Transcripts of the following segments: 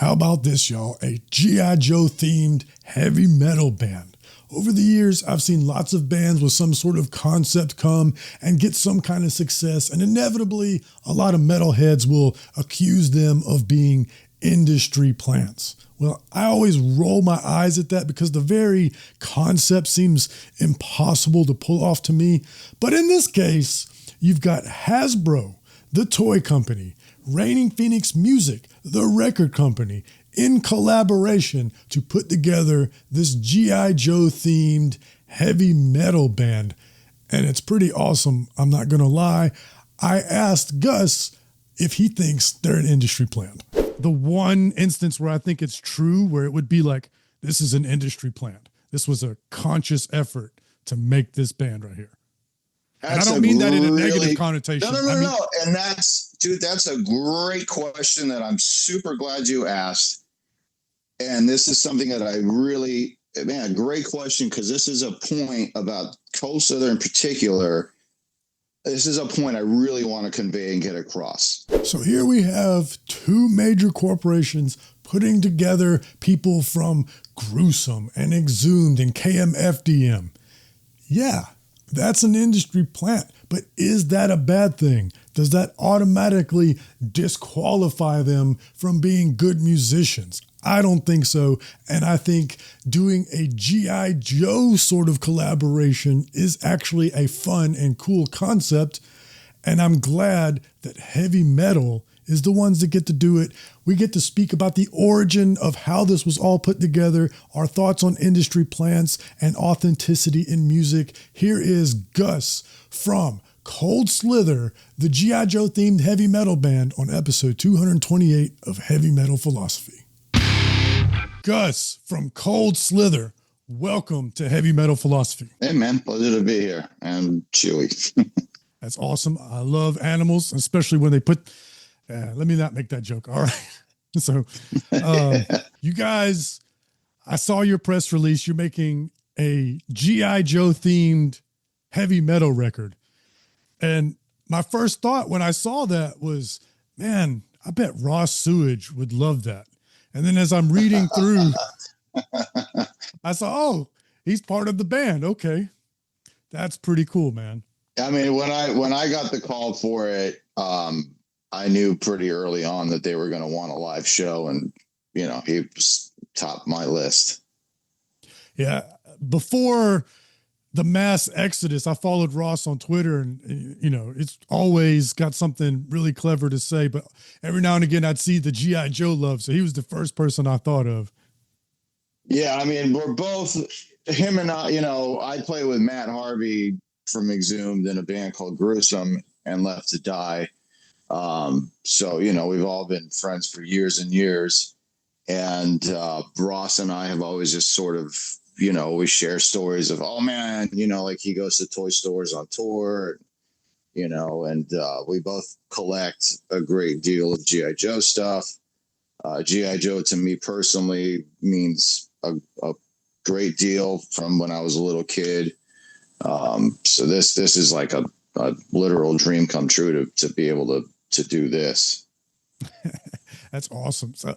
How about this, y'all? A G.I. Joe themed heavy metal band. Over the years, I've seen lots of bands with some sort of concept come and get some kind of success, and inevitably, a lot of metalheads will accuse them of being industry plants. Well, I always roll my eyes at that because the very concept seems impossible to pull off to me. But in this case, you've got Hasbro, the toy company, Raining Phoenix Music, the record company, in collaboration to put together this G.I. Joe themed heavy metal band. And it's pretty awesome, I'm not gonna lie. I asked Gus if he thinks they're an industry plant. The one instance where I think it's true, where it would be like, this is an industry plant. This was a conscious effort to make this band right here. And I don't mean that in a negative connotation. No. And that's a great question that I'm super glad you asked. And this is something that I really, man, great question, because this is a point about Cold Slither in particular. This is a point I really want to convey and get across. So here we have two major corporations putting together people from Gruesome and Exhumed and KMFDM. Yeah, that's an industry plant, but is that a bad thing? Does that automatically disqualify them from being good musicians? I don't think so, and I think doing a G.I. Joe sort of collaboration is actually a fun and cool concept, and I'm glad that heavy metal is the ones that get to do it. We get to speak about the origin of how this was all put together, our thoughts on industry plants and authenticity in music. Here is Gus from Cold Slither, the G.I. Joe themed heavy metal band, on episode 228 of Heavy Metal Philosophy. Gus from Cold Slither, welcome to Heavy Metal Philosophy. Hey man, pleasure to be here. I'm Chewy. That's awesome. I love animals, especially when they put, let me not make that joke. All right. So you guys, I saw your press release. You're making a G.I. Joe themed heavy metal record. And my first thought when I saw that was, man, I bet Ross Sewage would love that. And then as I'm reading through, I saw, oh, he's part of the band. Okay. That's pretty cool, man. I mean, when I got the call for it, I knew pretty early on that they were going to want a live show, and, you know, he was top of my list. Yeah. Before the mass exodus, I followed Ross on Twitter, and, you know, it's always got something really clever to say, but every now and again I'd see the G.I. Joe love. So he was the first person I thought of. Yeah. I mean, we're both, him and I, you know, I play with Matt Harvey from Exhumed in a band called Gruesome and Left to Die. So, you know, we've all been friends for years and years. And Ross and I have always just sort of, you know, we share stories of, oh man, you know, like he goes to toy stores on tour, you know, and we both collect a great deal of G.I. Joe stuff. G.I. Joe to me personally means a great deal from when I was a little kid. So this is like a literal dream come true to be able to do this. That's awesome. So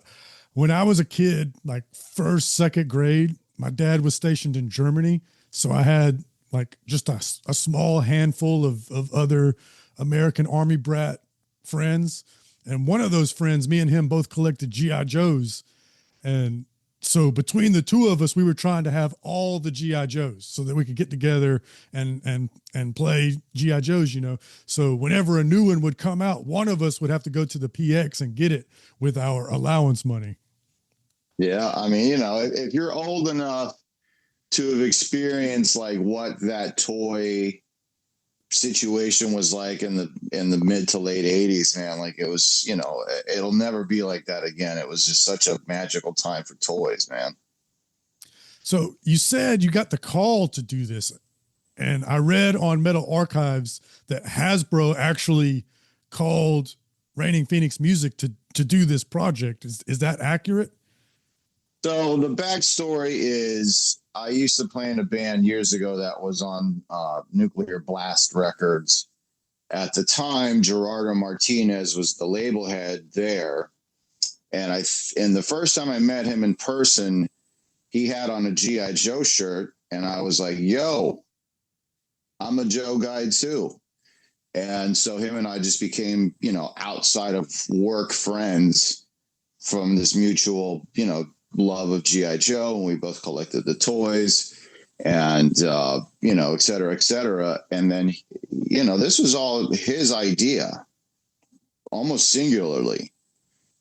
when I was a kid, like first, second grade, my dad was stationed in Germany. So I had like just a small handful of other American Army brat friends. And one of those friends, me and him both collected G.I. Joes. And so between the two of us, we were trying to have all the G.I. Joes so that we could get together and play G.I. Joes, you know. So whenever a new one would come out, one of us would have to go to the PX and get it with our allowance money. Yeah, I mean, you know, if you're old enough to have experienced like what that toy situation was like in the mid to late 80s, man, like it was, you know, it'll never be like that again. It was just such a magical time for toys, man. So you said you got the call to do this, and I read on Metal Archives that Hasbro actually called Raining Phoenix Music to do this project. Is that accurate? So the backstory is I used to play in a band years ago that was on Nuclear Blast Records. At the time, Gerardo Martinez was the label head there. And the first time I met him in person, he had on a GI Joe shirt, and I was like, "Yo, I'm a Joe guy too." And so him and I just became, outside of work friends from this mutual, love of GI Joe, and we both collected the toys, and et cetera, et cetera. And then, this was all his idea, almost singularly,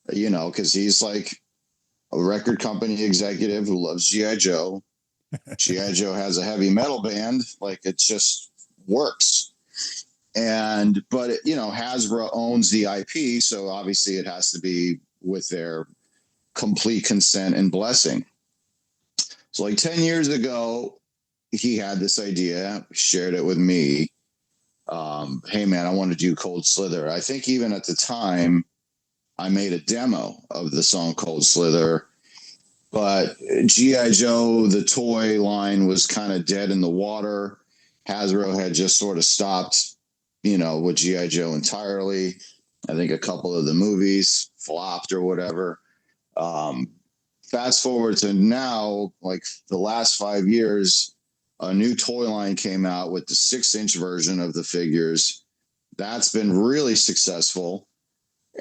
because he's like a record company executive who loves GI Joe. GI Joe has a heavy metal band, like it just works. But Hasbro owns the IP, so obviously it has to be with their complete consent and blessing. So like 10 years ago, he had this idea, shared it with me. Hey man, I want to do Cold Slither. I think even at the time I made a demo of the song Cold Slither, but G.I. Joe, the toy line, was kind of dead in the water. Hasbro had just sort of stopped, with G.I. Joe entirely. I think a couple of the movies flopped or whatever. Fast forward to now, like the last 5 years, a new toy line came out with the 6-inch version of the figures. That's been really successful.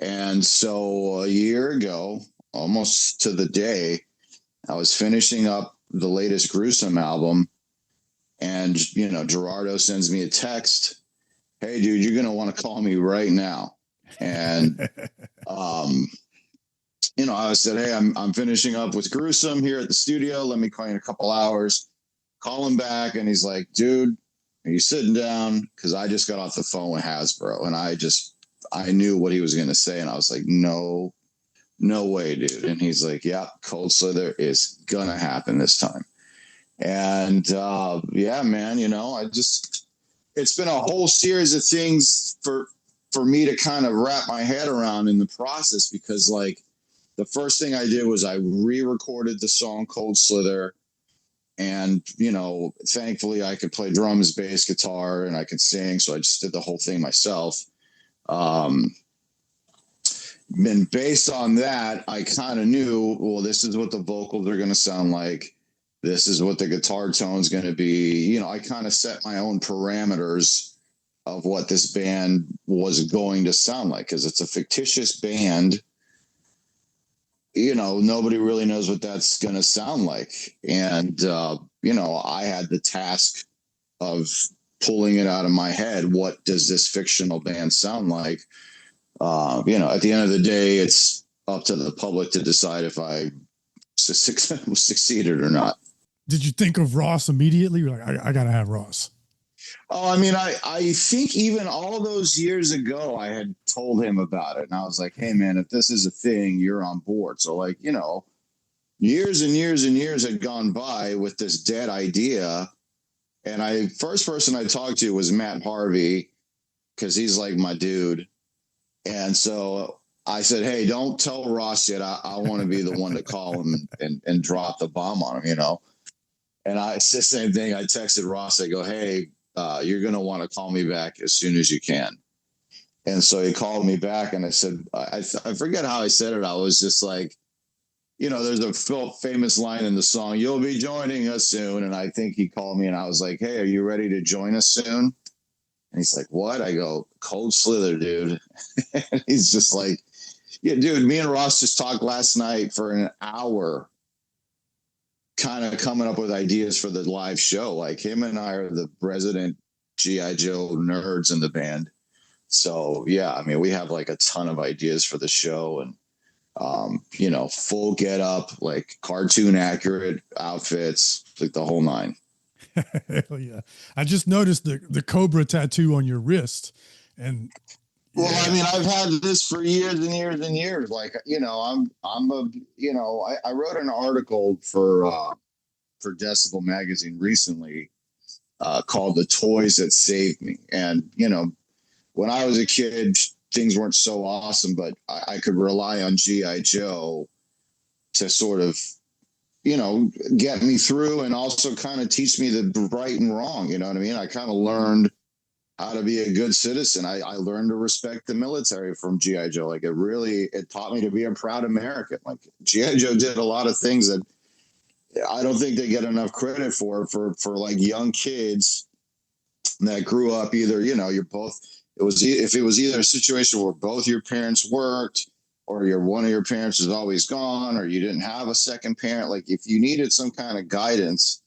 And so a year ago, almost to the day, I was finishing up the latest Gruesome album, and, Gerardo sends me a text. Hey, dude, you're going to want to call me right now. And, I said, hey, I'm finishing up with Gruesome here at the studio. Let me call you in a couple hours. Call him back. And he's like, dude, are you sitting down? Because I just got off the phone with Hasbro, and I knew what he was going to say. And I was like, no way, dude. And he's like, yeah, Cold Slither is going to happen this time. And yeah, man, it's been a whole series of things for me to kind of wrap my head around in the process, because like the first thing I did was I re-recorded the song Cold Slither. And, thankfully I could play drums, bass, guitar, and I could sing. So I just did the whole thing myself. And based on that, I kind of knew, well, this is what the vocals are going to sound like. This is what the guitar tone is going to be. I kind of set my own parameters of what this band was going to sound like, because it's a fictitious band. Nobody really knows what that's going to sound like. And, I had the task of pulling it out of my head. What does this fictional band sound like? At the end of the day, it's up to the public to decide if I succeeded or not. Did you think of Ross immediately? You're like, I got to have Ross. Oh, I mean, I think even all those years ago, I had told him about it. And I was like, hey, man, if this is a thing, you're on board. So like, years and years and years had gone by with this dead idea. And first person I talked to was Matt Harvey, because he's like my dude. And so I said, hey, don't tell Ross yet. I want to be the one to call him and drop the bomb on him, And it's the same thing. I texted Ross. I go, hey, you're going to want to call me back as soon as you can. And so he called me back, and I said, I forget how I said it. I was just like, there's a famous line in the song, you'll be joining us soon. And I think he called me, and I was like, hey, are you ready to join us soon? And he's like, what? I go, Cold Slither, dude. And he's just like, yeah, dude, me and Ross just talked last night for an hour, kind of coming up with ideas for the live show. Like, him and I are the resident G.I. Joe nerds in the band. So yeah, I mean, we have like a ton of ideas for the show, and full get up, like cartoon accurate outfits, like the whole nine. Hell yeah. I just noticed the Cobra tattoo on your wrist. And yeah. Well, I mean, I've had this for years and years and years. Like, I wrote an article for Decibel magazine recently called The Toys That Saved Me. And, when I was a kid, things weren't so awesome, but I could rely on G.I. Joe to sort of, get me through, and also kind of teach me the right and wrong. You know what I mean? I kind of learned how to be a good citizen. I learned to respect the military from G.I. Joe. Like it taught me to be a proud American. Like G.I. Joe did a lot of things that I don't think they get enough credit for like young kids that grew up either, you're both, if it was either a situation where both your parents worked or one of your parents was always gone or you didn't have a second parent, like if you needed some kind of guidance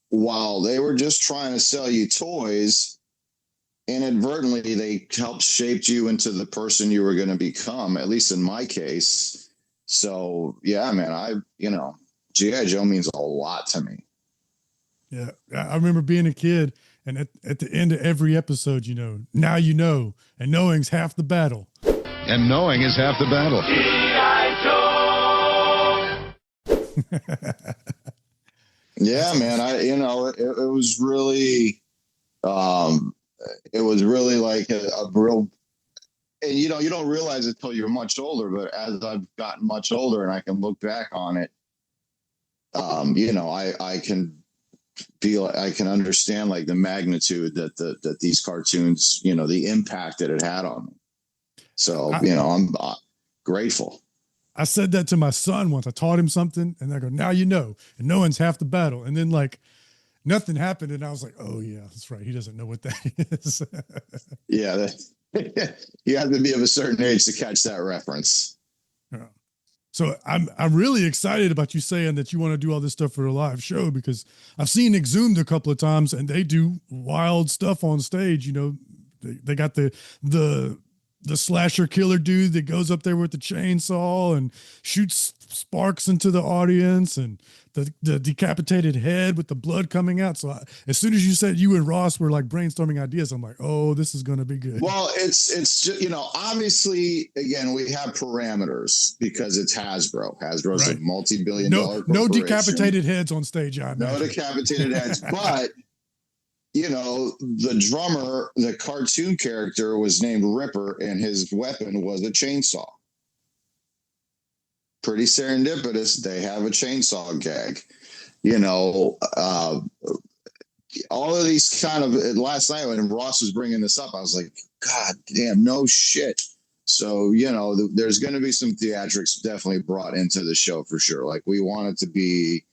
while they were just trying to sell you toys, inadvertently they helped shape you into the person you were going to become, at least in my case. So yeah, man, G.I. Joe means a lot to me. Yeah, I remember being a kid, and at the end of every episode, now you know, and knowing's half the battle. And knowing is half the battle. Yeah, man. It was really, like a real, and you don't realize it till you're much older. But as I've gotten much older, and I can look back on it, I can understand like the magnitude that these cartoons, the impact that it had on me. So, I'm grateful. I said that to my son once. I taught him something, and I go, now you know, and knowing's half the battle. And then like nothing happened, and I was like, oh yeah, that's right. He doesn't know what that is. Yeah, you have to be of a certain age to catch that reference. Yeah. So I'm really excited about you saying that you want to do all this stuff for a live show, because I've seen Exhumed a couple of times and they do wild stuff on stage. They got the slasher killer dude that goes up there with the chainsaw and shoots sparks into the audience, and the decapitated head with the blood coming out. So as soon as you said you and Ross were like brainstorming ideas, I'm like, oh, this is going to be good. Well, it's just, obviously, again, we have parameters because it's Hasbro. Hasbro's right. A multi-billion-dollar corporation. No decapitated heads on stage. No decapitated heads, but the drummer, the cartoon character was named Ripper, and his weapon was a chainsaw. Pretty serendipitous. They have a chainsaw gag. All of these kind of, last night when Ross was bringing this up, I was like, God damn, no shit. So, there's going to be some theatrics definitely brought into the show for sure. Like, we want it to be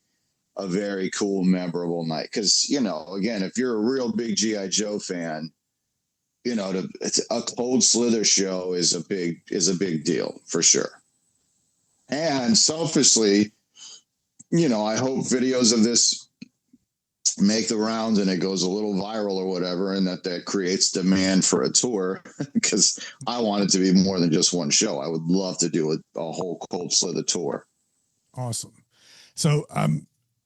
a very cool, memorable night. Because, again, if you're a real big G.I. Joe fan, a Cold Slither show is a big deal for sure. And selfishly, I hope videos of this make the rounds and it goes a little viral or whatever, and that creates demand for a tour, because I want it to be more than just one show. I would love to do a whole Cold Slither tour. Awesome. So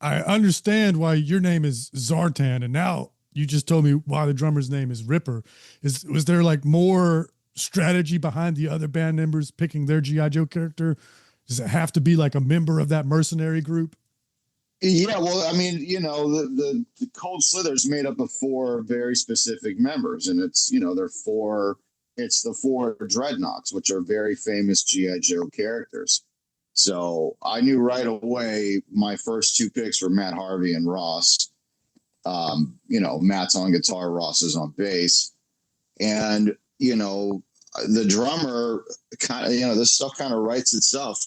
I understand why your name is Zartan, and now you just told me why the drummer's name is Ripper. Was there like more strategy behind the other band members picking their G.I. Joe character? Does it have to be like a member of that mercenary group? Yeah, well, I mean, the Cold Slither is made up of 4 very specific members, and it's the 4 Dreadnoks, which are very famous G.I. Joe characters. So I knew right away my first 2 picks were Matt Harvey and Ross. Matt's on guitar, Ross is on bass, and the drummer kind of, this stuff kind of writes itself.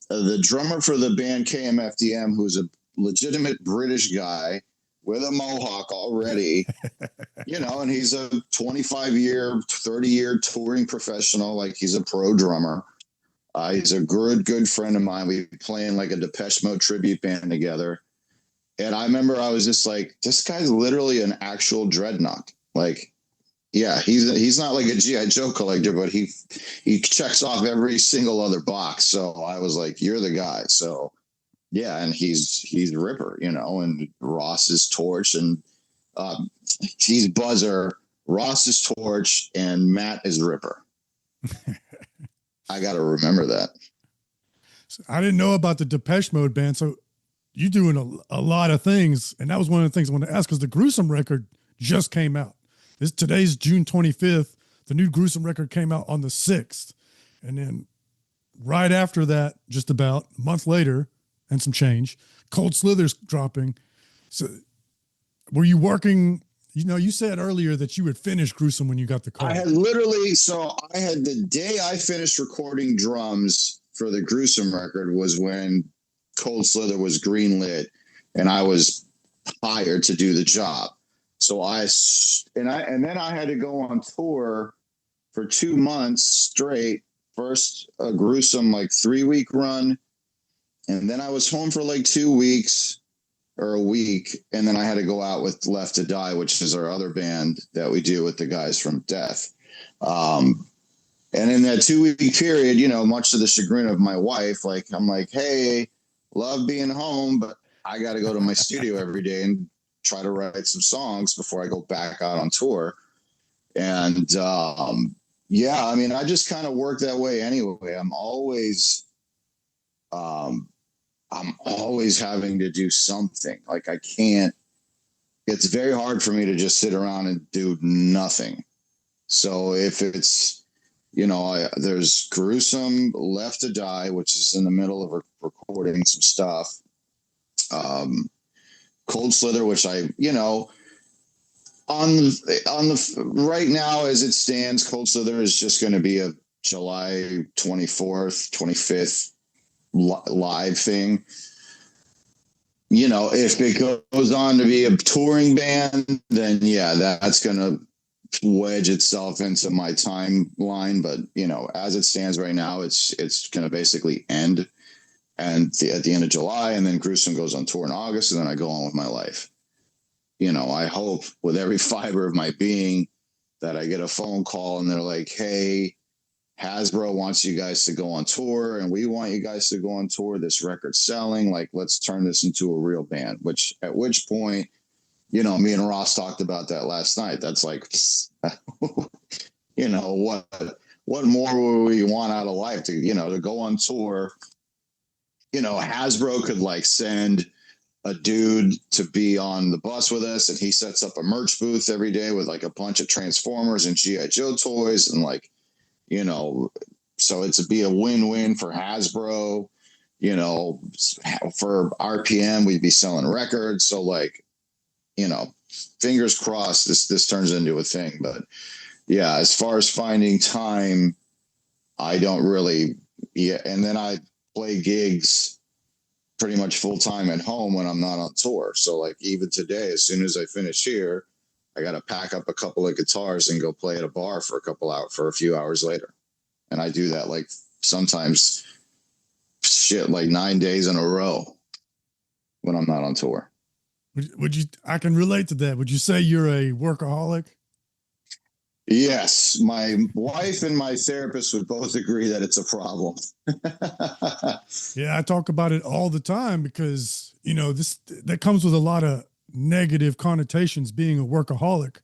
The drummer for the band KMFDM, who's a legitimate British guy with a mohawk already, and he's a 25-year, 30-year touring professional. Like, he's a pro drummer. He's a good friend of mine. We've been playing like a Depeche Mode tribute band together. And I remember I was just like, this guy's literally an actual Dreadnought. Like, yeah, he's not like a G.I. Joe collector, but he checks off every single other box. So I was like, you're the guy. So yeah, and he's Ripper, and Ross is Torch, and he's Buzzer, Ross is Torch, and Matt is Ripper. I got to remember that. So I didn't know about the Depeche Mode band. So you're doing a lot of things, and that was one of the things I wanted to ask, because the Gruesome record just came out. Today's June 25th. The new Gruesome record came out on the 6th. And then right after that, just about a month later and some change, Cold Slither's dropping. So were you working, You said earlier that you had finished Gruesome when you got the call. I had the day I finished recording drums for the Gruesome record was when Cold Slither was greenlit, and I was hired to do the job. So then I had to go on tour for 2 months straight. First a Gruesome 3-week run, and then I was home for 2 weeks or a week, and then I had to go out with Left to Die, which is our other band that we do with the guys from Death. And in that 2-week period, much to the chagrin of my wife, I'm like, hey, love being home, but I got to go to my studio every day and try to write some songs before I go back out on tour. And yeah, I mean, I just kind of work that way anyway. I'm always having to do something. It's very hard for me to just sit around and do nothing. So if it's, there's Gruesome, Left to Die, which is in the middle of recording some stuff. Cold Slither, which on the right now as it stands, Cold Slither is just going to be a July 24th, 25th live thing. If it goes on to be a touring band, then yeah, that's going to wedge itself into my timeline. But as it stands right now, it's going to basically end at the end of July, and then Gruesome goes on tour in August, and then I go on with my life. I hope with every fiber of my being that I get a phone call and they're like, hey, Hasbro wants you guys to go on tour, and we want you guys to go on tour. This record's selling. Let's turn this into a real band. At which point, me and Ross talked about that last night. That's what more would we want out of life to go on tour? Hasbro could send a dude to be on the bus with us, and he sets up a merch booth every day with a bunch of Transformers and G.I. Joe toys, and so it's be a win-win for Hasbro. For RPM, we'd be selling records. So fingers crossed this turns into a thing. But yeah, as far as finding time, I don't really. Yeah, and then I play gigs pretty much full time at home when I'm not on tour. So even today, as soon as I finish here, I got to pack up a couple of guitars and go play at a bar for a few hours later. And I do that sometimes 9 days in a row when I'm not on tour. I can relate to that. Would you say you're a workaholic? Yes, my wife and my therapist would both agree that it's a problem. Yeah, I talk about it all the time because, that comes with a lot of negative connotations, being a workaholic.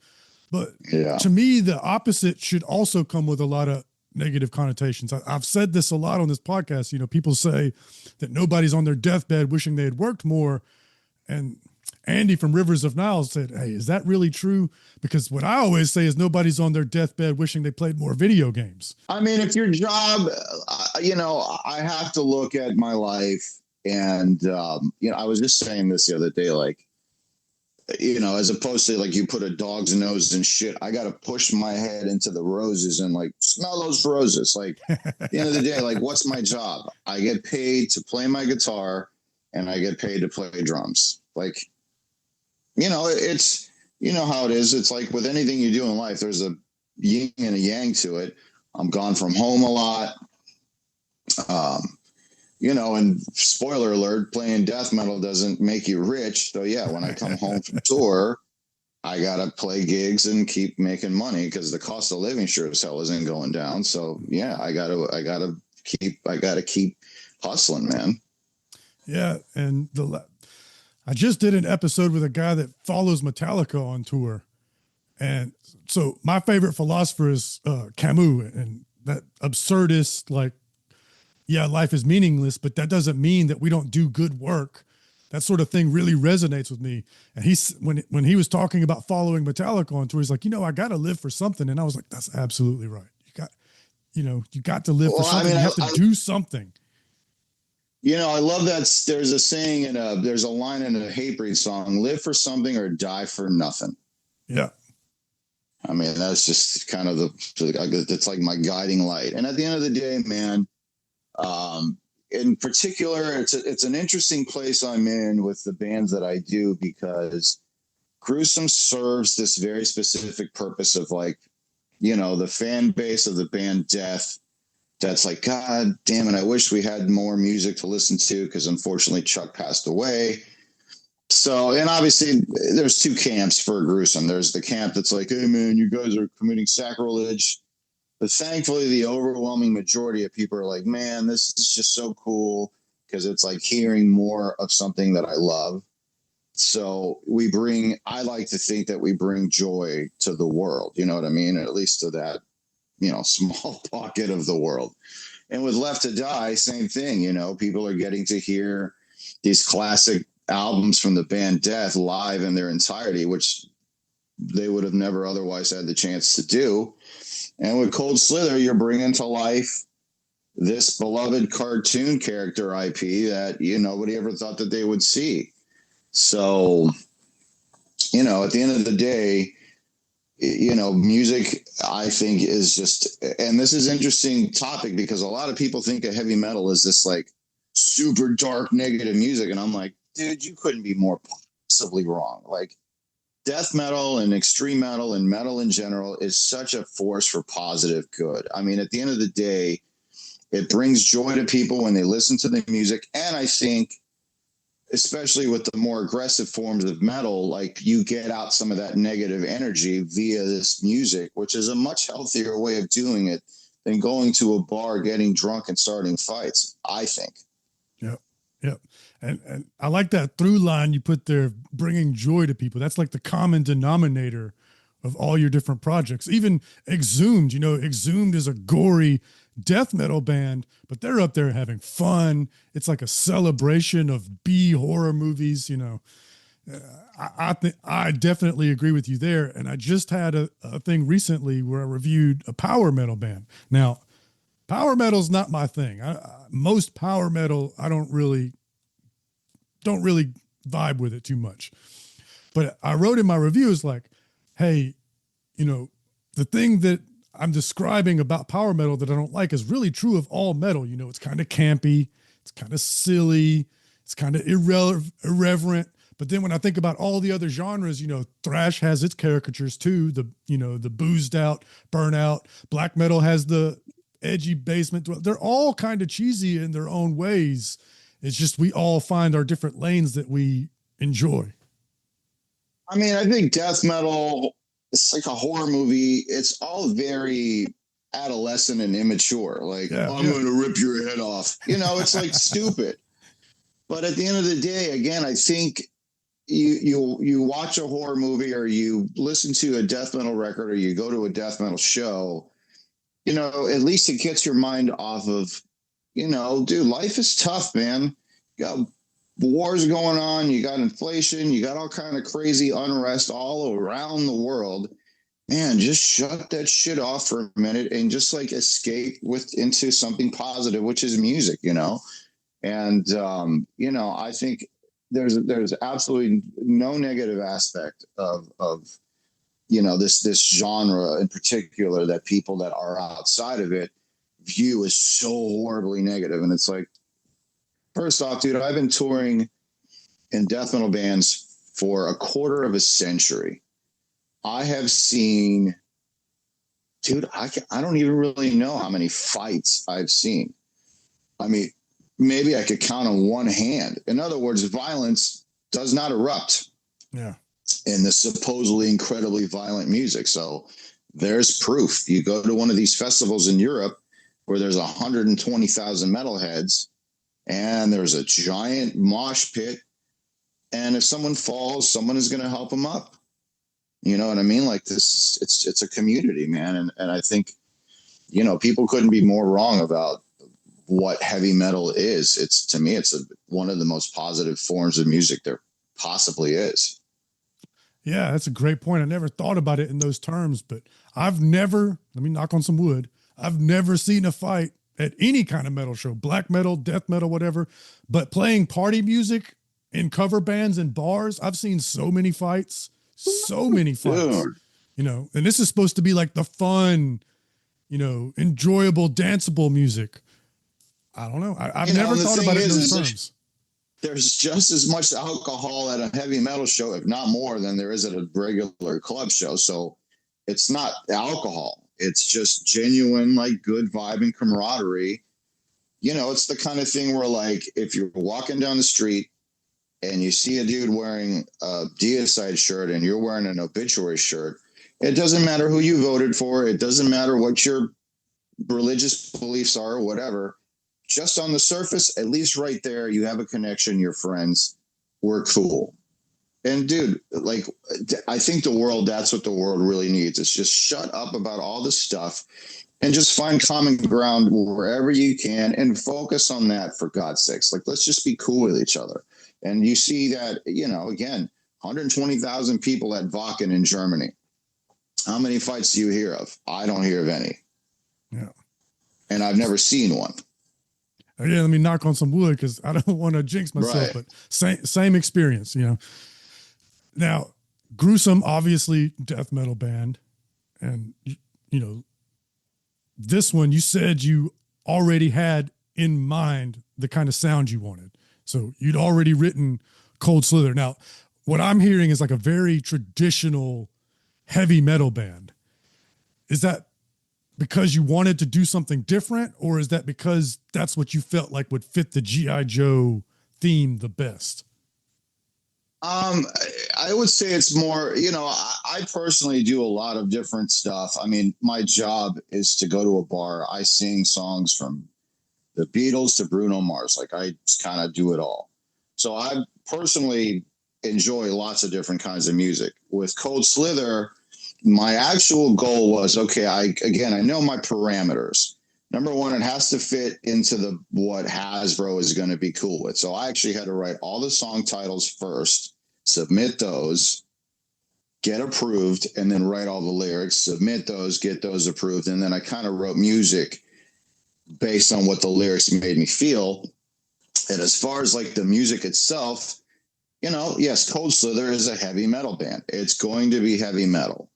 But yeah, to me, the opposite should also come with a lot of negative connotations. I've said this a lot on this podcast. People say that nobody's on their deathbed wishing they had worked more. And Andy from Rivers of Nile said, hey, is that really true? Because what I always say is nobody's on their deathbed wishing they played more video games. I mean, if your job, I have to look at my life, and, I was just saying this the other day, as opposed to you put a dog's nose in shit, I got to push my head into the roses and smell those roses. At the end of the day, what's my job? I get paid to play my guitar, and I get paid to play drums. It's, how it is. It's with anything you do in life, there's a yin and a yang to it. I'm gone from home a lot. And spoiler alert, playing death metal doesn't make you rich. So yeah, when I come home from tour, I got to play gigs and keep making money because the cost of living sure as hell isn't going down. So yeah, I got to keep hustling, man. Yeah. And I just did an episode with a guy that follows Metallica on tour. And so my favorite philosopher is Camus, and that absurdist, life is meaningless, but that doesn't mean that we don't do good work. That sort of thing really resonates with me. And when he was talking about following Metallica on tour, he's like, I got to live for something. And I was like, that's absolutely right. You got to live for something. You have to do something. I love that. There's a saying there's a line in a Hatebreed song: live for something or die for nothing. Yeah. I mean, that's just kind of it's like my guiding light. And at the end of the day, man, in particular, it's an interesting place I'm in with the bands that I do, because Gruesome serves this very specific purpose of, like, you know, the fan base of the band Death. That's like, God damn it, I wish we had more music to listen to, because unfortunately Chuck passed away. So, and obviously there's two camps for Gruesome. There's the camp that's like, hey man, you guys are committing sacrilege. But thankfully the overwhelming majority of people are like, man, this is just so cool, because it's like hearing more of something that I love. So I like to think that we bring joy to the world, you know what I mean? At least to that, you know, small pocket of the world. And with Left to Die, same thing, you know, people are getting to hear these classic albums from the band Death live in their entirety, which they would have never otherwise had the chance to do. And with Cold Slither, you're bringing to life this beloved cartoon character IP that, you know, nobody ever thought that they would see. So, you know, at the end of the day, you know, music, I think, is just, and this is an interesting topic, because a lot of people think of heavy metal as this like super dark, negative music. And I'm like, dude, you couldn't be more possibly wrong. Like, death metal and extreme metal and metal in general is such a force for positive good. I mean, at the end of the day, it brings joy to people when they listen to the music. And I think, especially with the more aggressive forms of metal, like, you get out some of that negative energy via this music, which is a much healthier way of doing it than going to a bar, getting drunk and starting fights, I think. Yep. Yep. And I like that through line you put there, bringing joy to people. That's like the common denominator of all your different projects. Even Exhumed, you know, Exhumed is a gory death metal band, but they're up there having fun. It's like a celebration of B horror movies, you know. I think I definitely agree with you there. And I just had a thing recently where I reviewed a power metal band. Now, power metal's not my thing. Most power metal, I don't really vibe with it too much. But I wrote in my reviews like, hey, you know, the thing that I'm describing about power metal that I don't like is really true of all metal. You know, it's kind of campy, it's kind of silly, it's kind of irreverent. But then when I think about all the other genres, you know, thrash has its caricatures too. The, you know, the boozed out, burnout. Black metal has the edgy basement. They're all kind of cheesy in their own ways. It's just we all find our different lanes that we enjoy. I mean, I think death metal, it's like a horror movie. It's all very adolescent and immature. Like, I'm going to rip your head off. You know, it's like stupid. But at the end of the day, again, I think you watch a horror movie, or you listen to a death metal record, or you go to a death metal show, you know, at least it gets your mind off of, you know, dude, life is tough, man. You got wars going on, you got inflation, you got all kind of crazy unrest all around the world. Man, just shut that shit off for a minute and just like escape into something positive, which is music, you know? And, you know, I think there's absolutely no negative aspect of, you know, this genre in particular that people that are outside of it view as so horribly negative. And it's like, first off, dude, I've been touring in death metal bands for a quarter of a century. I have seen, dude, I don't even really know how many fights I've seen. I mean, maybe I could count on one hand. In other words, violence does not erupt. Yeah. In the supposedly incredibly violent music. So there's proof. You go to one of these festivals in Europe where there's 120,000 metalheads and there's a giant mosh pit. And if someone falls, someone is going to help them up. You know what I mean? Like this, it's a community, man. And I think, you know, people couldn't be more wrong about what heavy metal is. It's, to me, it's one of the most positive forms of music there possibly is. Yeah, that's a great point. I never thought about it in those terms, but I've never, let me knock on some wood, I've never seen a fight at any kind of metal show, black metal, death metal, whatever, but playing party music in cover bands and bars, I've seen so many fights, so many fights, Dude. you know, and this is supposed to be like the fun, you know, enjoyable, danceable music. I don't know. I've never thought about it in those terms. There's just as much alcohol at a heavy metal show, if not more, than there is at a regular club show. So it's not alcohol. It's just genuine, like, good vibe and camaraderie. You know, it's the kind of thing where, like, if you're walking down the street and you see a dude wearing a deicide shirt and you're wearing an obituary shirt, it doesn't matter who you voted for. It doesn't matter what your religious beliefs are or whatever. Just on the surface, at least right there, you have a connection. You're friends. We're cool. And dude, like, I think that's what the world really needs. It's just shut up about all this stuff and just find common ground wherever you can and focus on that, for God's sakes. Like, let's just be cool with each other. And you see that, you know, again, 120,000 people at Wacken in Germany. How many fights do you hear of? I don't hear of any. Yeah. And I've never seen one. Yeah, let me knock on some wood because I don't want to jinx myself, right. But same experience, you know. Now, Gruesome, obviously death metal band, and you know, this one you said you already had in mind the kind of sound you wanted, so you'd already written Cold Slither. Now, what I'm hearing is like a very traditional heavy metal band. Is that because you wanted to do something different, or is that because that's what you felt like would fit the G.I. Joe theme the best? I would say it's more, you know, I personally do a lot of different stuff. I mean, my job is to go to a bar. I sing songs from the Beatles to Bruno Mars. Like, I kind of do it all. So I personally enjoy lots of different kinds of music. With Cold Slither, my actual goal was, okay, I know my parameters. Number one, it has to fit into what Hasbro is going to be cool with. So I actually had to write all the song titles first, submit those, get approved, and then write all the lyrics, submit those, get those approved. And then I kind of wrote music based on what the lyrics made me feel. And as far as like the music itself, you know, yes, Cold Slither is a heavy metal band. It's going to be heavy metal.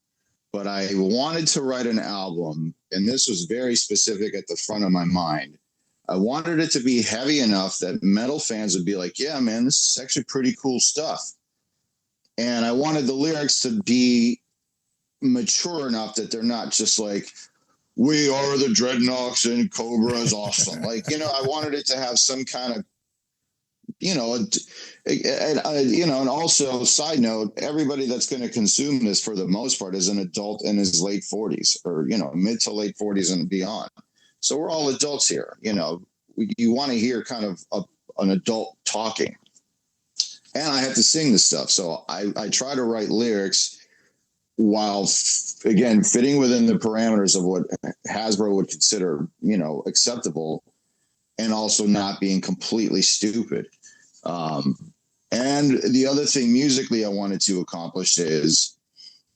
But I wanted to write an album, and this was very specific at the front of my mind. I wanted it to be heavy enough that metal fans would be like, yeah, man, this is actually pretty cool stuff. And I wanted the lyrics to be mature enough that they're not just like, we are the Dreadnoks and Cobra is awesome. Like, you know, I wanted it to have some kind of, you know, and also, side note, everybody that's going to consume this for the most part is an adult in his late 40s or, you know, mid to late 40s and beyond. So we're all adults here. You know, you want to hear kind of an adult talking. And I have to sing this stuff. So I try to write lyrics while, again, fitting within the parameters of what Hasbro would consider, you know, acceptable, and also not being completely stupid. And the other thing musically I wanted to accomplish is,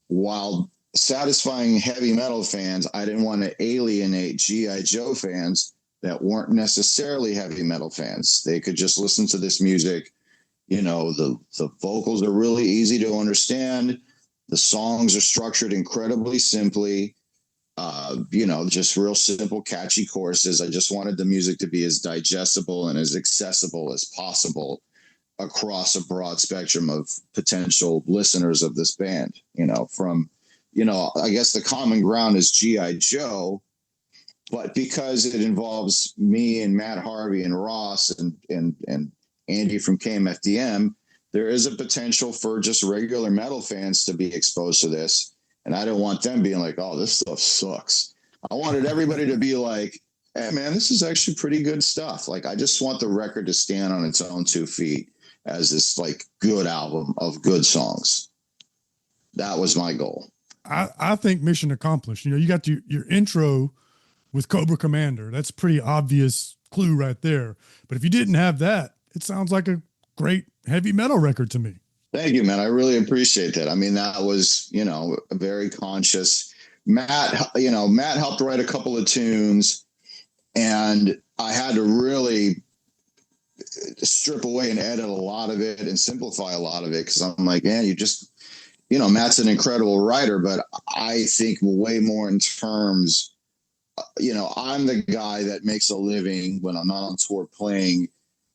while satisfying heavy metal fans, I didn't want to alienate G.I. Joe fans that weren't necessarily heavy metal fans. They could just listen to this music. You know, the vocals are really easy to understand. The songs are structured incredibly simply. You know, just real simple, catchy choruses. I just wanted the music to be as digestible and as accessible as possible across a broad spectrum of potential listeners of this band. You know, from, you know, I guess the common ground is G.I. Joe, but because it involves me and Matt Harvey and Ross and Andy from KMFDM, there is a potential for just regular metal fans to be exposed to this. And I don't want them being like, oh, this stuff sucks. I wanted everybody to be like, hey, man, this is actually pretty good stuff. Like, I just want the record to stand on its own 2 feet as this, like, good album of good songs. That was my goal. I think mission accomplished. You know, you got your intro with Cobra Commander. That's pretty obvious clue right there. But if you didn't have that, it sounds like a great heavy metal record to me. Thank you, man. I really appreciate that. I mean, that was, you know, a very conscious. Matt helped write a couple of tunes, and I had to really strip away and edit a lot of it and simplify a lot of it, because I'm like, man, Matt's an incredible writer, but I think way more in terms, I'm the guy that makes a living when I'm not on tour playing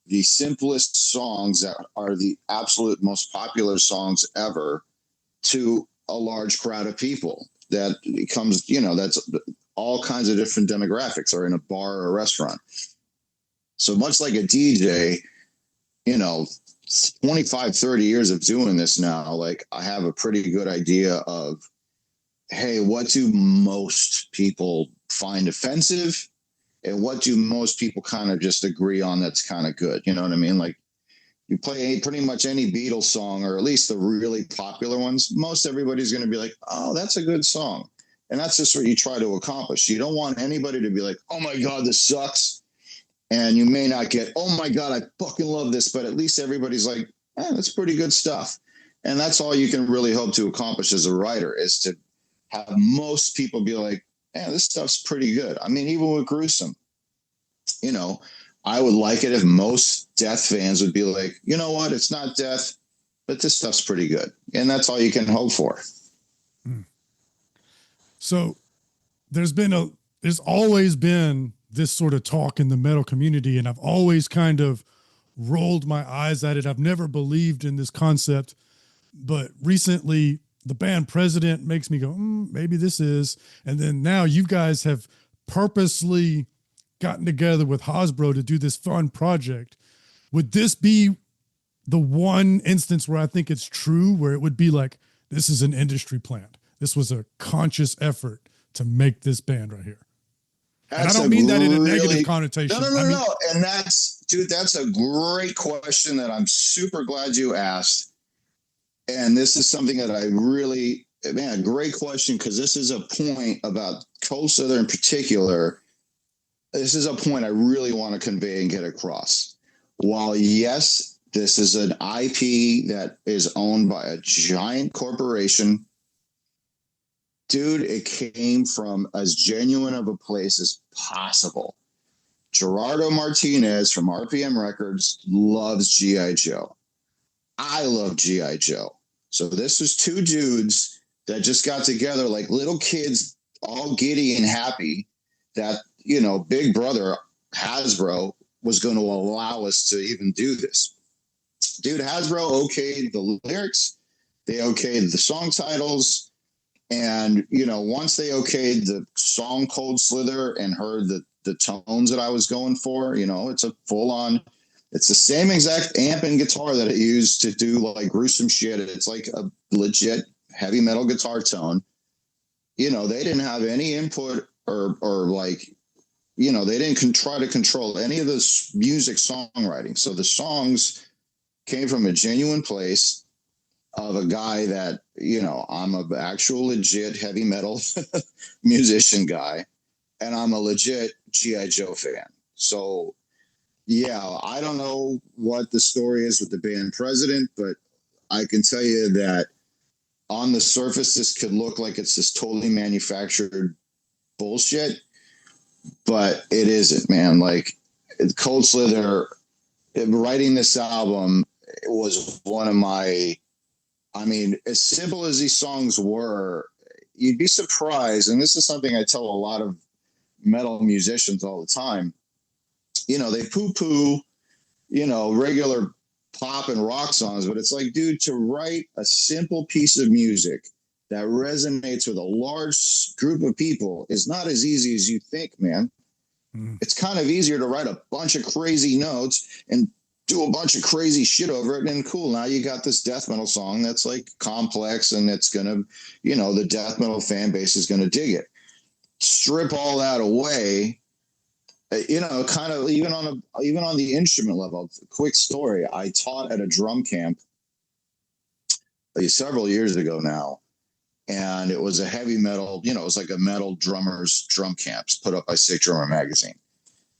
the simplest songs that are the absolute most popular songs ever to a large crowd of people. That becomes, that's all kinds of different demographics are in a bar or a restaurant. So much like a DJ, 25, 30 years of doing this now, like I have a pretty good idea of, hey, what do most people find offensive? And what do most people kind of just agree on that's kind of good? You know what I mean? Like you play pretty much any Beatles song, or at least the really popular ones, most everybody's going to be like, oh, that's a good song. And that's just what you try to accomplish. You don't want anybody to be like, oh my God, this sucks. And you may not get, oh my God, I fucking love this. But at least everybody's like, that's pretty good stuff. And that's all you can really hope to accomplish as a writer, is to have most people be like, this stuff's pretty good. I mean, even with Gruesome, I would like it if most Death fans would be like, you know what, it's not Death, but this stuff's pretty good. And that's all you can hope for. So there's always been this sort of talk in the metal community, and I've always kind of rolled my eyes at it. I've never believed in this concept, but recently the band President makes me go, maybe this is. And then now you guys have purposely gotten together with Hasbro to do this fun project. Would this be the one instance where I think it's true, where it would be like, this is an industry plant? This was a conscious effort to make this band right here. And I don't mean that in a negative connotation. No. And that's a great question that I'm super glad you asked. And this is something that I really, great question, because this is a point about Cold Slither in particular. This is a point I really want to convey and get across. While, yes, this is an IP that is owned by a giant corporation, dude, it came from as genuine of a place as possible. Gerardo Martinez from RPM Records loves G.I. Joe. I love G.I. Joe. So this was two dudes that just got together like little kids, all giddy and happy that, Big Brother Hasbro was going to allow us to even do this. Dude, Hasbro okayed the lyrics. They okayed the song titles. And, once they okayed the song Cold Slither and heard the tones that I was going for, it's a full-on, it's the same exact amp and guitar that I used to do like gruesome shit. It's like a legit heavy metal guitar tone. They didn't have any input or like, they didn't try to control any of this music songwriting. So the songs came from a genuine place of a guy that, I'm an actual legit heavy metal musician guy, and I'm a legit G.I. Joe fan. So, yeah, I don't know what the story is with the band President, but I can tell you that on the surface, this could look like it's this totally manufactured bullshit, but it isn't, man. Like, Cold Slither, writing this album, it was one of my, as simple as these songs were, you'd be surprised. And this is something I tell a lot of metal musicians all the time. They poo-poo, regular pop and rock songs, but it's like, dude, to write a simple piece of music that resonates with a large group of people is not as easy as you think, man. It's kind of easier to write a bunch of crazy notes and do a bunch of crazy shit over it, and cool, now you got this death metal song that's like complex, and it's gonna, the death metal fan base is gonna dig it. Strip all that away, kind of even on the instrument level. Quick story: I taught at a drum camp several years ago now, and it was a heavy metal, it was like a metal drummers drum camps put up by Sick Drummer magazine.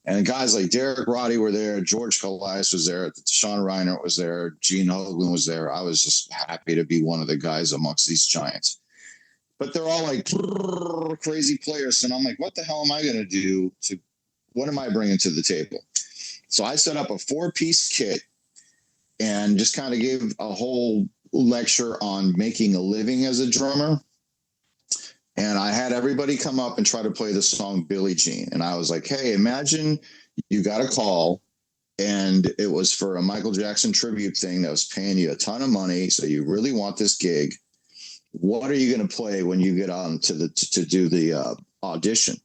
And guys like Derek Roddy were there, George Calais was there, Sean Reinert was there, Gene Hoglan was there. I was just happy to be one of the guys amongst these giants. But they're all like crazy players. And I'm like, what the hell am I going to do? What am I bringing to the table? So I set up a 4-piece kit and just kind of gave a whole lecture on making a living as a drummer. And I had everybody come up and try to play the song Billie Jean. And I was like, hey, imagine you got a call and it was for a Michael Jackson tribute thing that was paying you a ton of money. So you really want this gig. What are you going to play when you get on to do the audition?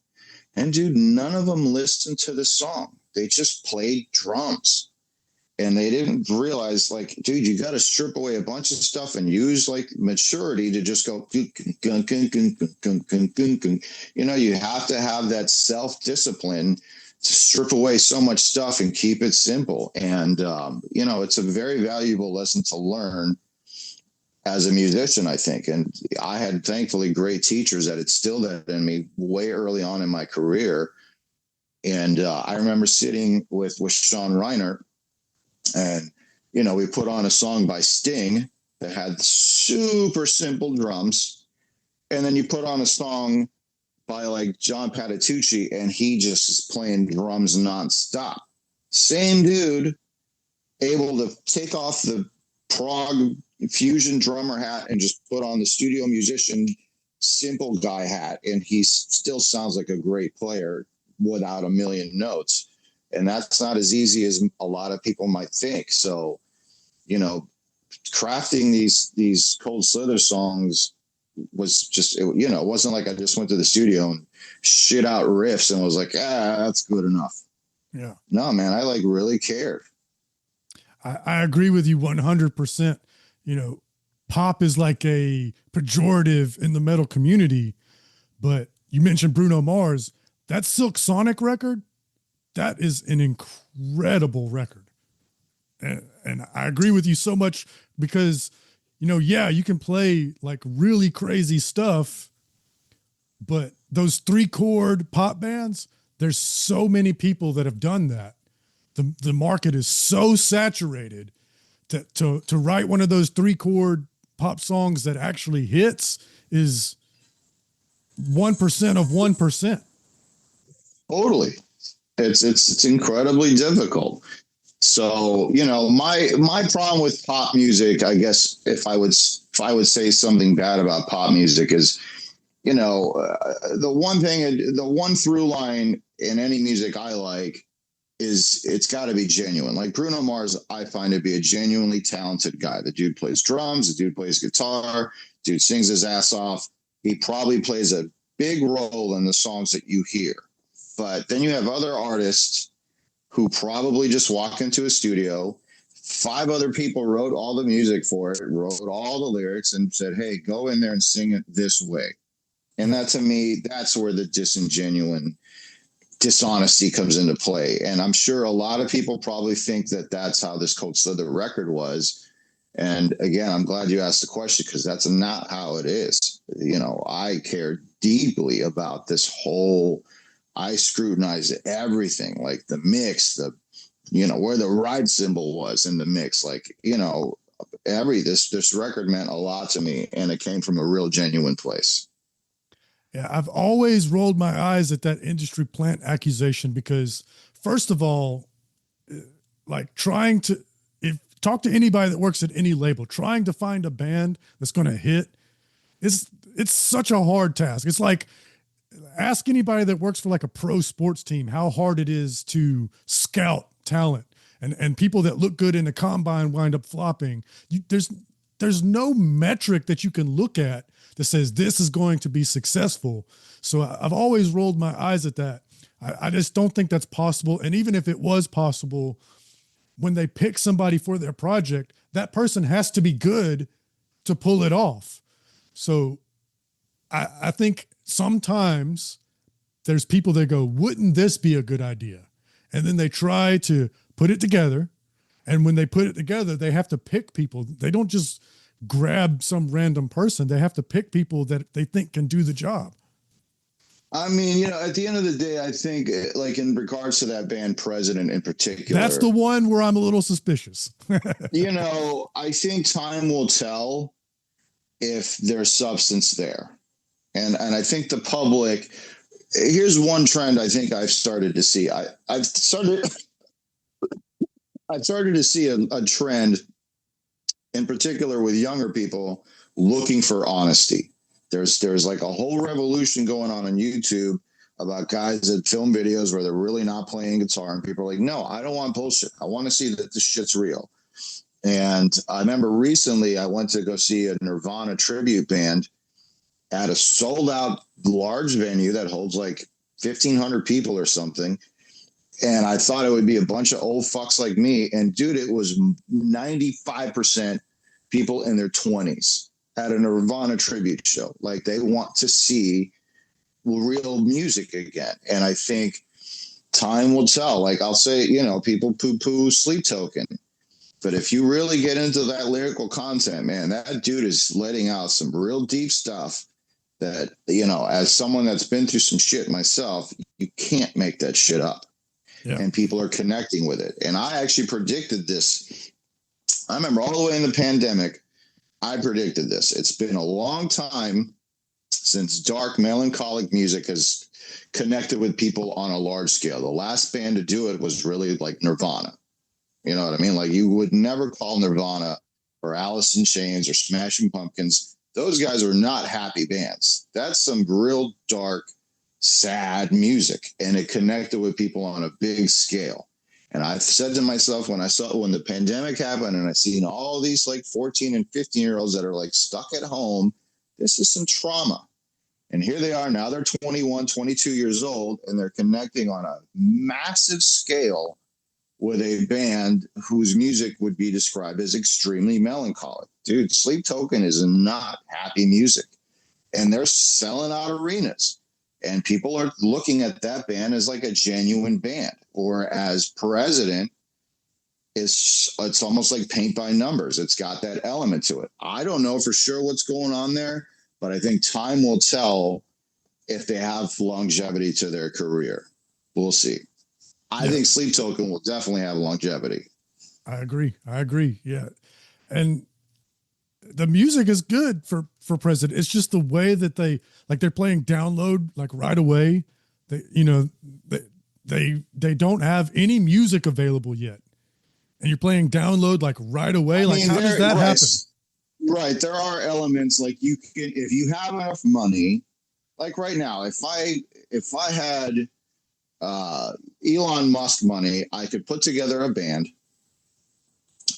And dude, none of them listened to the song. They just played drums. And they didn't realize, like, dude, you got to strip away a bunch of stuff and use like maturity to just go. You know, you have to have that self-discipline to strip away so much stuff and keep it simple. And, you know, it's a very valuable lesson to learn as a musician, I think. And I had thankfully great teachers that instilled that in me way early on in my career. And I remember sitting with Sean Reiner. And, you know, we put on a song by Sting that had super simple drums. And then you put on a song by like John Patitucci and he just is playing drums nonstop. Same dude, able to take off the prog fusion drummer hat and just put on the studio musician simple guy hat. And he still sounds like a great player without a million notes. And that's not as easy as a lot of people might think. So, you know, crafting these Cold Slither songs was just, it wasn't like I just went to the studio and shit out riffs and was like, that's good enough. Yeah. No, man, I like really cared. I agree with you 100%. You know, pop is like a pejorative in the metal community, but you mentioned Bruno Mars. That Silk Sonic record, that is an incredible record. And I agree with you so much because, you know, yeah, you can play like really crazy stuff, but those 3-chord pop bands, there's so many people that have done that. The market is so saturated to write one of those 3-chord pop songs that actually hits is 1% of 1%. Totally. It's incredibly difficult. So, you know, my problem with pop music, I guess, if I would say something bad about pop music is, you know, the one through line in any music I like is it's got to be genuine. Like Bruno Mars, I find to be a genuinely talented guy. The dude plays drums, the dude plays guitar, dude sings his ass off. He probably plays a big role in the songs that you hear. But then you have other artists who probably just walk into a studio. 5 other people wrote all the music for it, wrote all the lyrics and said, hey, go in there and sing it this way. And that, to me, that's where the dishonesty comes into play. And I'm sure a lot of people probably think that that's how this Cold Slither record was. And again, I'm glad you asked the question because that's not how it is. You know, I care deeply about this whole, I scrutinize everything, like the mix, where the ride cymbal was in the mix. Like, you know, this record meant a lot to me and it came from a real genuine place. Yeah, I've always rolled my eyes at that industry plant accusation because, first of all, like talk to anybody that works at any label, trying to find a band that's going to hit, it's such a hard task. It's like, ask anybody that works for like a pro sports team how hard it is to scout talent and people that look good in the combine wind up flopping. There's no metric that you can look at that says this is going to be successful. So I've always rolled my eyes at that. I just don't think that's possible. And even if it was possible, when they pick somebody for their project, that person has to be good to pull it off. So I think sometimes there's people that go, wouldn't this be a good idea? And then they try to put it together. And when they put it together, they have to pick people. They don't just grab some random person. They have to pick people that they think can do the job. I mean, you know, at the end of the day, I think like in regards to that band President in particular, that's the one where I'm a little suspicious. You know, I think time will tell if there's substance there. And I think the public, here's one trend I think I've started to see. I've started to see a trend in particular with younger people looking for honesty. There's like a whole revolution going on YouTube about guys that film videos where they're really not playing guitar, and people are like, no, I don't want bullshit. I want to see that this shit's real. And I remember recently I went to go see a Nirvana tribute band at a sold out large venue that holds like 1,500 people or something. And I thought it would be a bunch of old fucks like me. And dude, it was 95% people in their 20s at a Nirvana tribute show. Like they want to see real music again. And I think time will tell. Like I'll say, you know, people poo-poo Sleep Token. But if you really get into that lyrical content, man, that dude is letting out some real deep stuff that, you know, as someone that's been through some shit myself, you can't make that shit up. Yeah. And people are connecting with it. And I actually predicted this. I remember all the way in the pandemic, I predicted this. It's been a long time since dark, melancholic music has connected with people on a large scale. The last band to do it was really like Nirvana. You know what I mean? Like you would never call Nirvana or Alice in Chains or Smashing Pumpkins. Those guys are not happy bands. That's some real dark, sad music, and it connected with people on a big scale. And I said to myself when the pandemic happened and I seen all these like 14 and 15-year-olds that are like stuck at home, this is some trauma. And here they are now, they're 21, 22 years old, and they're connecting on a massive scale with a band whose music would be described as extremely melancholic. Dude, Sleep Token is not happy music. And they're selling out arenas. And people are looking at that band as like a genuine band, or as President, it's almost like paint by numbers. It's got that element to it. I don't know for sure what's going on there, but I think time will tell if they have longevity to their career. We'll see. I think Sleep Token will definitely have longevity. I agree. Yeah. And the music is good for President. It's just the way that they're playing download like right away. They don't have any music available yet. And you're playing download like right away. Like how does that happen? Right. There are elements like you can, if you have enough money, like right now, if I had Elon Musk money, I could put together a band,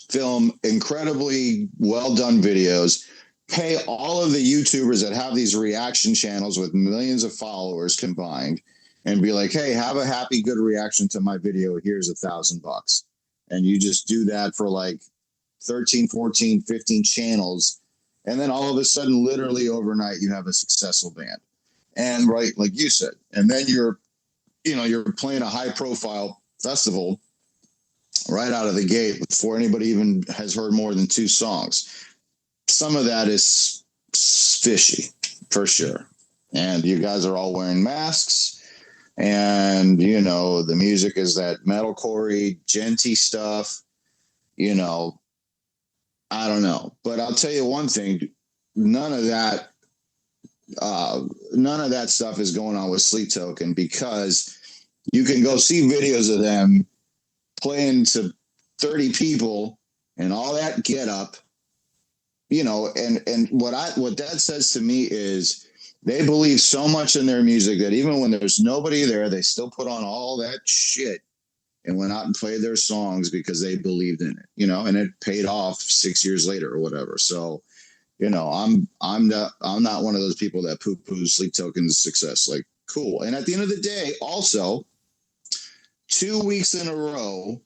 film incredibly well done videos, pay all of the YouTubers that have these reaction channels with millions of followers combined, and be like, hey, have a happy, good reaction to my video. Here's $1,000. And you just do that for like 13, 14, 15 channels. And then all of a sudden, literally overnight, you have a successful band. And right, like you said, and then you're playing a high profile festival right out of the gate before anybody even has heard more than 2 songs. Some of that is fishy for sure. And you guys are all wearing masks, and, the music is that metalcore-y, genty stuff, I don't know. But I'll tell you one thing, none of that stuff is going on with Sleep Token, because you can go see videos of them playing to 30 people and all that get up, and what that says to me is they believe so much in their music that even when there's nobody there, they still put on all that shit and went out and played their songs because they believed in it, and it paid off 6 years later or whatever. So, I'm not one of those people that poo-poo Sleep Token's success. Like, cool. And at the end of the day, also, 2 weeks in a row,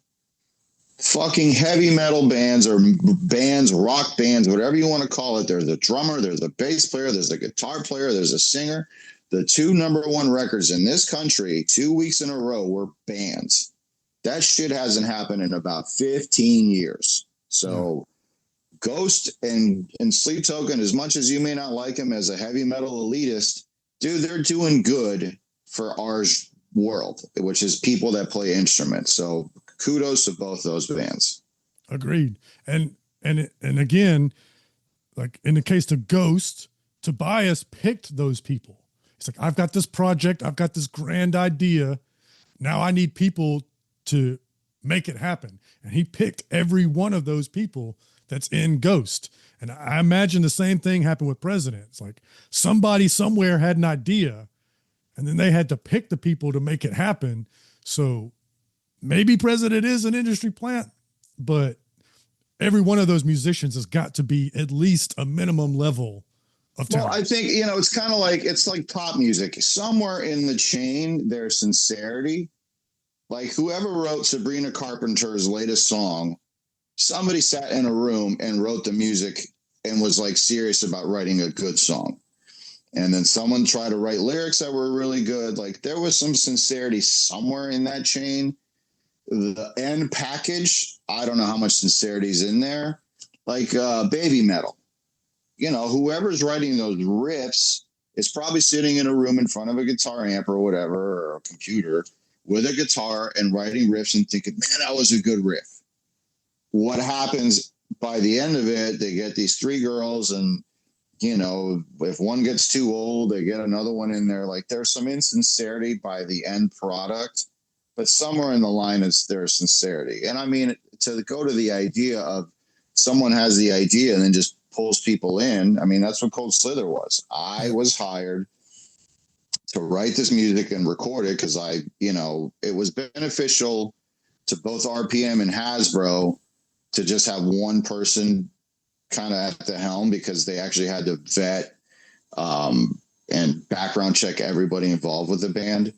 fucking heavy metal bands or bands, rock bands, whatever you want to call it. There's a drummer, there's a bass player, there's a guitar player, there's a singer. The 2 #1 records in this country, 2 weeks in a row, were bands. That shit hasn't happened in about 15 years. So Ghost and Sleep Token, as much as you may not like him as a heavy metal elitist, dude, they're doing good for our world, which is people that play instruments. So kudos to both those bands. Agreed. And again, like in the case of Ghost, Tobias picked those people. It's like, I've got this project, I've got this grand idea. Now I need people to make it happen. And he picked every one of those people that's in Ghost. And I imagine the same thing happened with President. It's like somebody somewhere had an idea, and then they had to pick the people to make it happen. So maybe President is an industry plant, but every one of those musicians has got to be at least a minimum level of talent. Well, I think, it's kind of like, it's like pop music. Somewhere in the chain, there's Sincerity. Like whoever wrote Sabrina Carpenter's latest song, somebody sat in a room and wrote the music and was like serious about writing a good song. And then someone tried to write lyrics that were really good. Like there was some sincerity somewhere in that chain. The end package, I don't know how much sincerity is in there. Like baby metal. Whoever's writing those riffs is probably sitting in a room in front of a guitar amp or whatever, or a computer with a guitar and writing riffs and thinking, man, that was a good riff. What happens by the end of it, they get these three girls, and if one gets too old, they get another one in there. Like there's some insincerity by the end product, but somewhere in the line there's sincerity. And I mean, to go to the idea of someone has the idea and then just pulls people in. I mean, that's what Cold Slither was. I was hired to write this music and record it because it was beneficial to both RPM and Hasbro to just have one person kind of at the helm, because they actually had to vet and background check everybody involved with the band.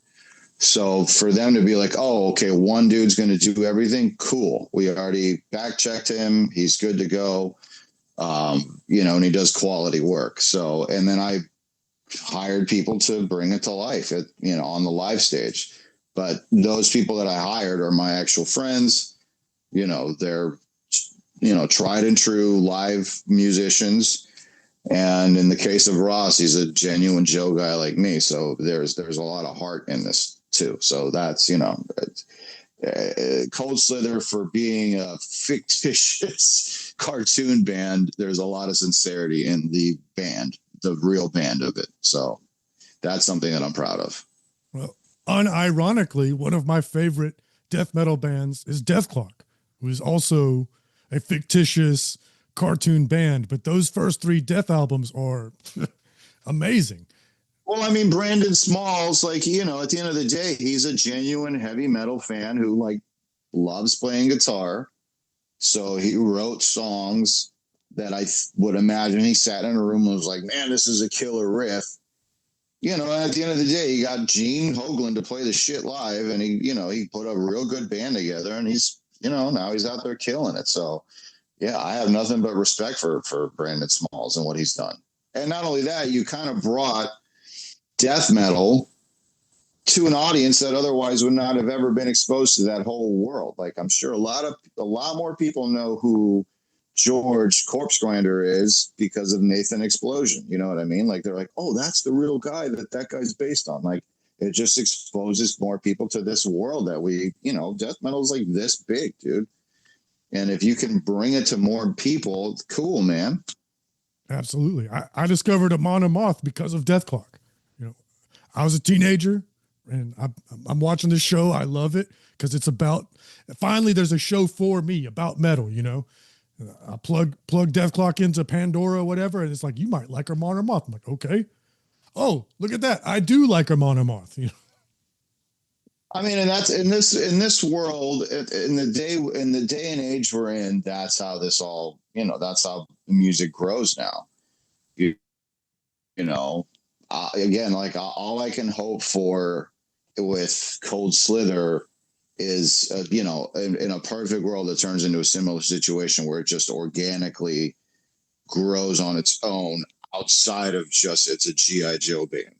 So for them to be like, oh, okay, one dude's going to do everything. Cool. We already back checked him. He's good to go. And he does quality work. So, and then I hired people to bring it to life on the live stage. But those people that I hired are my actual friends. They're, tried and true live musicians. And in the case of Ross, he's a genuine Joe guy like me. So there's a lot of heart in this too. So that's, Cold Slither, for being a fictitious cartoon band, there's a lot of sincerity in the band, the real band of it. So that's something that I'm proud of. Well, unironically, one of my favorite death metal bands is Death Clock, who is also a fictitious cartoon band. But those first three Death albums are amazing. Well, I mean, Brandon Smalls, at the end of the day, he's a genuine heavy metal fan who loves playing guitar. So he wrote songs that I would imagine he sat in a room and was like, man, this is a killer riff. At the end of the day, he got Gene Hoglan to play the shit live, and he put a real good band together, and he's, now he's out there killing it. So yeah, I have nothing but respect for Brandon Smalls and what he's done. And not only that, you kind of brought death metal to an audience that otherwise would not have ever been exposed to that whole world. Like I'm sure a lot more people know who George Corpse Grinder is because of Nathan Explosion. You know what I mean? Like they're like, oh, that's the real guy that guy's based on. Like it just exposes more people to this world that we, death metal is like this big, dude. And if you can bring it to more people, cool, man. Absolutely. I discovered Amon Amarth because of Death Clock. I was a teenager and I'm watching this show. I love it because it's about, finally there's a show for me about metal, I plug Death Clock into Pandora or whatever, and it's like, you might like Amon Amarth. I'm like, okay. Oh, look at that. I do like Amon Amarth. I mean, and that's in this world, in the day and age we're in, that's how this all, that's how music grows now. Again, all I can hope for with Cold Slither is, in a perfect world, it turns into a similar situation where it just organically grows on its own outside of just it's a G.I. Joe band.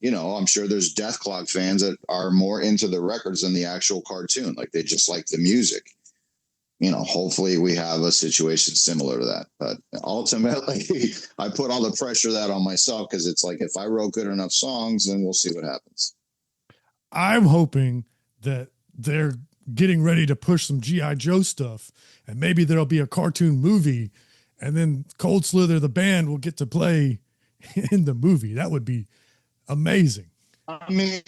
I'm sure there's Death Clock fans that are more into the records than the actual cartoon. Like they just like the music. Hopefully we have a situation similar to that. But ultimately, I put all the pressure of that on myself because it's like if I wrote good enough songs, then we'll see what happens. I'm hoping that they're getting ready to push some G.I. Joe stuff, and maybe there'll be a cartoon movie, and then Cold Slither, the band, will get to play in the movie. That would be amazing. I mean,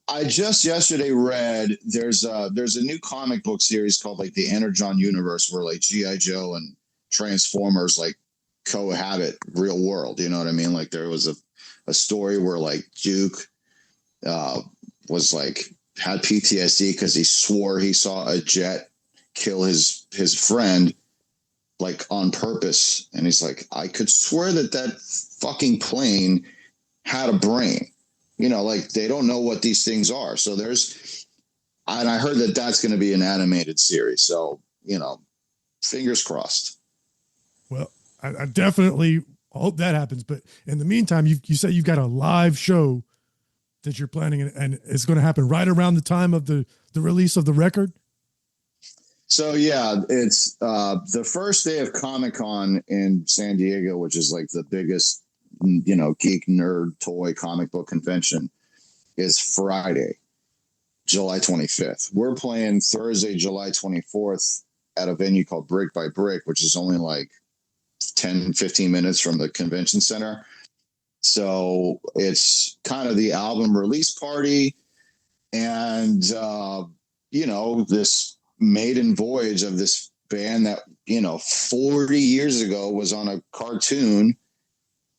I just yesterday read there's a new comic book series called like the Energon Universe where like GI Joe and Transformers like cohabit real world. You know what I mean? Like there was a story where like Duke uh, was like had PTSD because he swore he saw a jet kill his friend like on purpose, and he's like, I could swear that fucking plane had a brain. You know, like they don't know what these things are. So and I heard that that's going to be an animated series. So, you know, fingers crossed. Well, I definitely hope that happens. But in the meantime, you said you've got a live show that you're planning, and it's going to happen right around the time of the release of the record. So yeah, it's the first day of Comic-Con in San Diego, which is like the biggest, you know, geek nerd toy comic book convention, is Friday, July 25th. We're playing Thursday, July 24th at a venue called Brick by Brick, which is only like 10, 15 minutes from the convention center. So it's kind of the album release party and, you know, this maiden voyage of this band that, you know, 40 years ago was on a cartoon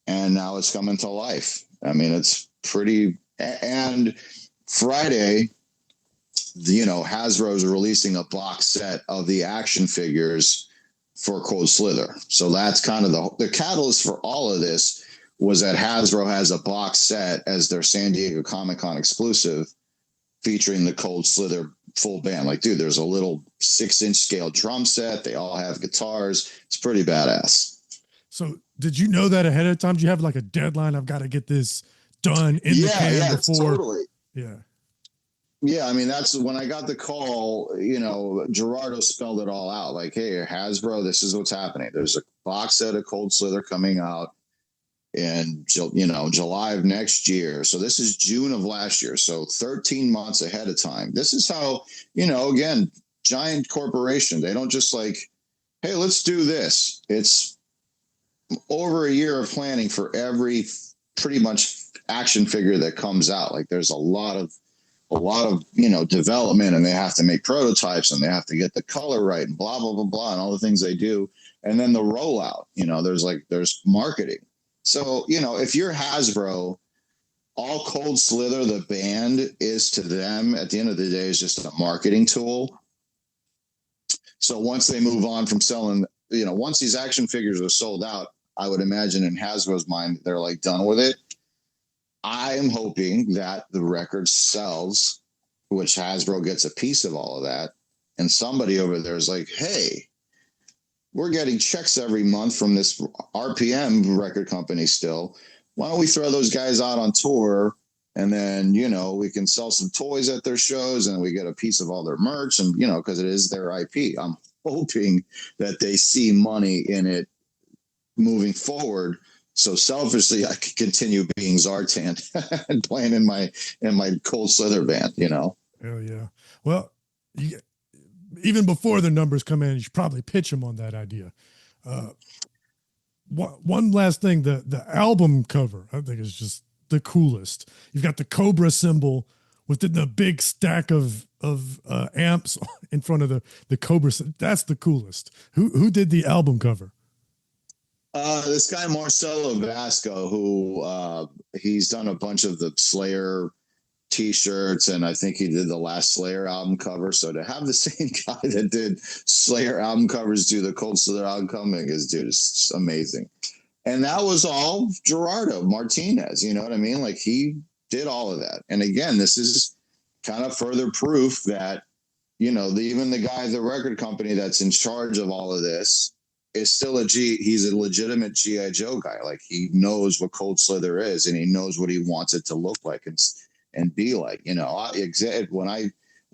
and now it's coming to life. I mean, it's pretty. And Friday, you know, Hasbro is releasing a box set of the action figures for Cold Slither. So that's kind of the catalyst for all of this was that Hasbro has a box set as their San Diego Comic-Con exclusive featuring the Cold Slither full band. Like, dude, there's a little 6-inch scale drum set. They all have guitars. It's pretty badass. So did you know that ahead of time? Do you have like a deadline? I've got to get this done in the can before. Totally. Yeah, I mean, that's when I got the call, you know, Gerardo spelled it all out. Like, hey, Hasbro, this is what's happening. There's a box set of Cold Slither coming out in, you know, July of next year. So this is June of last year. So 13 months ahead of time. This is how, you know, again, giant corporation. They don't just like, hey, let's do this. It's over a year of planning for every pretty much action figure that comes out. Like there's a lot of, you know, development, and they have to make prototypes and they have to get the color right and blah, blah, blah, blah, and all the things they do. And then the rollout, you know, there's marketing. So, you know, if you're Hasbro, all Cold Slither, the band, is to them at the end of the day is just a marketing tool. So once they move on from selling, you know, once these action figures are sold out, I would imagine in Hasbro's mind, they're like done with it. I am hoping that the record sells, which Hasbro gets a piece of all of that. And somebody over there is like, hey, we're getting checks every month from this RPM record company still. Why don't we throw those guys out on tour? And then, you know, we can sell some toys at their shows and we get a piece of all their merch. And, you know, because it is their IP. I'm hoping that they see money in it moving forward. So selfishly, I could continue being Zartan and playing in my Cold Slither band, you know? Oh, yeah. Well, even before the numbers come in, you should probably pitch them on that idea. One last thing, the album cover, I think is just the coolest. You've got the Cobra symbol within the big stack of amps in front of the Cobra. That's the coolest. Who did the album cover? This guy Marcelo Vasco, who he's done a bunch of the Slayer T-shirts, and I think he did the last Slayer album cover. So to have the same guy that did Slayer album covers do the Cold Slither album cover is, dude, it's amazing. And that was all Gerardo Martinez. You know what I mean? Like he did all of that. And again, this is kind of further proof that, you know, even the guy at the record company that's in charge of all of this is still he's a legitimate G.I. Joe guy. Like he knows what Cold Slither is and he knows what he wants it to look like and be like, you know. When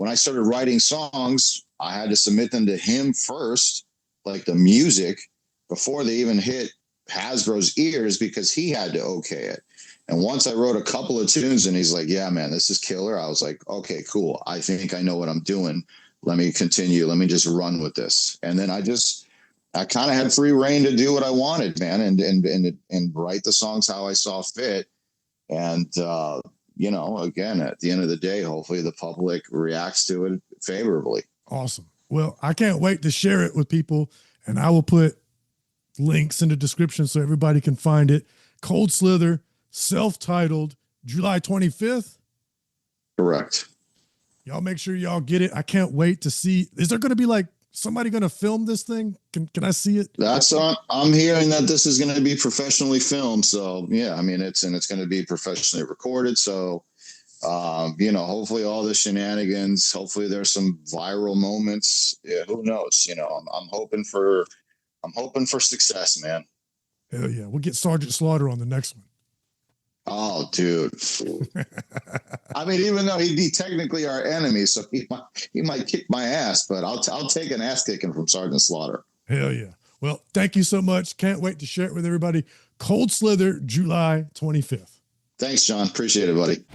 I started writing songs, I had to submit them to him first, like the music, before they even hit Hasbro's ears, because he had to okay it. And once I wrote a couple of tunes and he's like, yeah, man, this is killer. I was like, okay, cool. I think I know what I'm doing. Let me continue. Let me just run with this. And then I kind of had free reign to do what I wanted, man, and write the songs how I saw fit. And, you know, again, at the end of the day, hopefully the public reacts to it favorably. Awesome. Well, I can't wait to share it with people, and I will put links in the description so everybody can find it. Cold Slither, self-titled, July 25th. Correct. Y'all make sure y'all get it. I can't wait to see. Is there going to be like somebody going to film this thing? Can I see it? I'm hearing that this is going to be professionally filmed. So yeah, I mean, it's going to be professionally recorded. So, you know, hopefully all the shenanigans, hopefully there's some viral moments. Yeah, who knows? You know, I'm hoping for success, man. Hell yeah. We'll get Sergeant Slaughter on the next one. Oh, dude. I mean, even though he'd be technically our enemy, so he might kick my ass, but I'll take an ass kicking from Sergeant Slaughter. Hell yeah. Well, thank you so much. Can't wait to share it with everybody. Cold Slither, July 25th. Thanks, John. Appreciate it, buddy.